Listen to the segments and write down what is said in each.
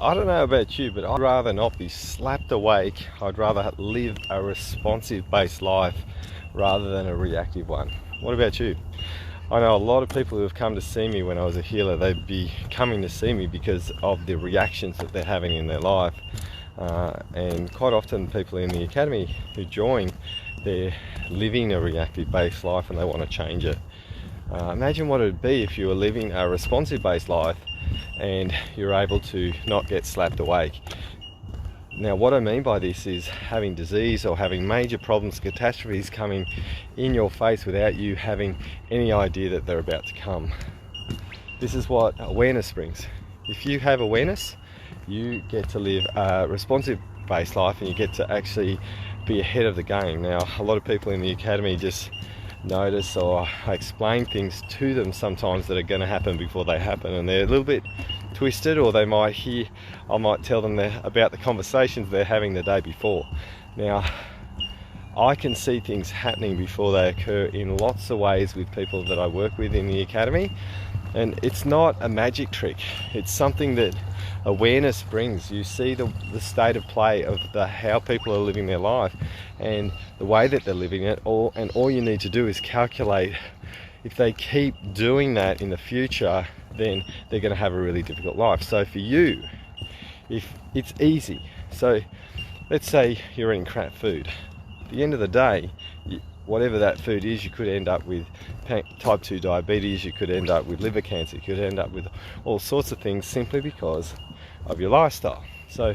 I don't know about you, but I'd rather not be slapped awake. I'd rather live a responsive based life rather than a reactive one. What about you? I know a lot of people who have come to see me when I was a healer, they'd be coming to see me because of the reactions that they're having in their life. And quite often people in the academy who join, they're living a reactive based life and they want to change it. Imagine what it would be if you were living a responsive based life and you're able to not get slapped awake. Now what I mean by this is having disease or having major problems, catastrophes coming in your face without you having any idea that they're about to come. This is what awareness brings. If you have awareness, you get to live a responsive based life and you get to actually be ahead of the game. Now a lot of people in the academy just notice, or I explain things to them sometimes that are going to happen before they happen, and they're a little bit twisted, or they might hear, I might tell them about the conversations they're having the day before. Now I can see things happening before they occur in lots of ways with people that I work with in the academy, and it's not a magic trick. It's something that awareness brings. You see the state of play of how people are living their life and the way that they're living it, and all you need to do is calculate. If they keep doing that in the future, then they're going to have a really difficult life. So for you, if it's easy, so let's say you're eating crap food, at the end of the day, whatever that food is, you could end up with type 2 diabetes, you could end up with liver cancer, you could end up with all sorts of things simply because of your lifestyle. So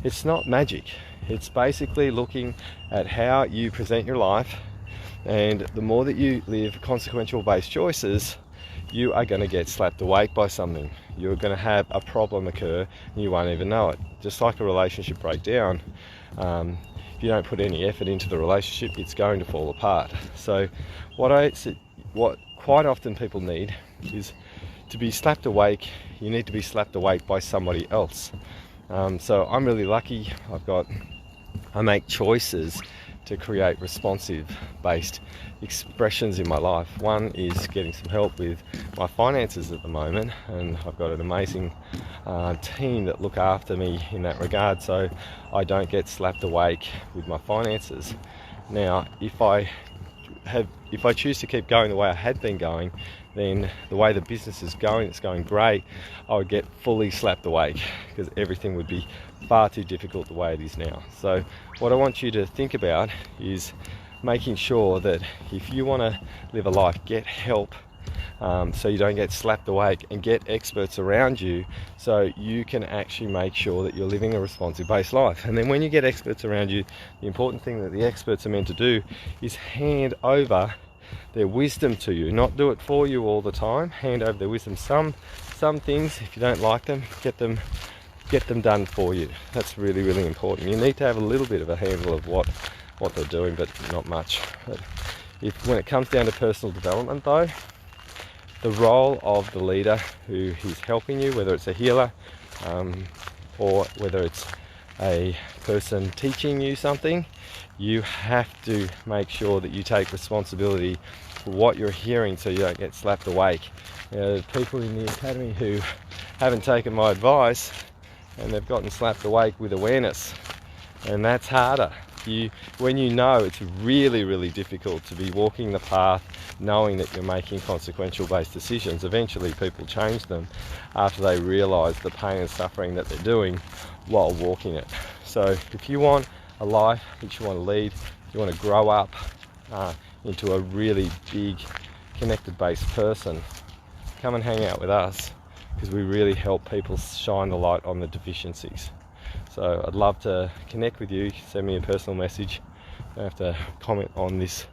it's not magic. It's basically looking at how you present your life, and the more that you live consequential based choices, you are going to get slapped awake by something. You're going to have a problem occur and you won't even know it. Just like a relationship breakdown, if you don't put any effort into the relationship, it's going to fall apart. So what quite often people need is to be slapped awake. You need to be slapped awake by somebody else. So I'm really lucky. I make choices to create responsive based expressions in my life. One is getting some help with my finances at the moment, and I've got an amazing team that look after me in that regard, so I don't get slapped awake with my finances. Now if I choose to keep going the way I had been going, then the way the business is going, it's going great, I would get fully slapped awake because everything would be far too difficult the way it is now. So what I want you to think about is making sure that if you want to live a life, get help so you don't get slapped awake, and get experts around you so you can actually make sure that you're living a responsive based life. And then when you get experts around you, the important thing that the experts are meant to do is hand over their wisdom to you, not do it for you all the time. Hand over their wisdom. Some things, if you don't like them, get them done for you. That's really, really important. You need to have a little bit of a handle of what they're doing, but not much. But when it comes down to personal development though, the role of the leader who is helping you, whether it's a healer or whether it's a person teaching you something, you have to make sure that you take responsibility for what you're hearing so you don't get slapped awake. There's people in the academy who haven't taken my advice and they've gotten slapped awake with awareness, and that's harder. When you know, it's really, really difficult to be walking the path knowing that you're making consequential based decisions. Eventually people change them after they realize the pain and suffering that they're doing while walking it. So if you want a life which you want to lead, you want to grow up into a really big connected based person, come and hang out with us, because we really help people shine the light on the deficiencies. So I'd love to connect with you. Send me a personal message. You don't have to comment on this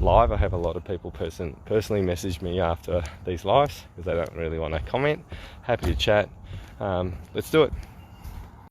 live. I have a lot of people personally message me after these lives because they don't really want to comment. Happy to chat. Let's do it.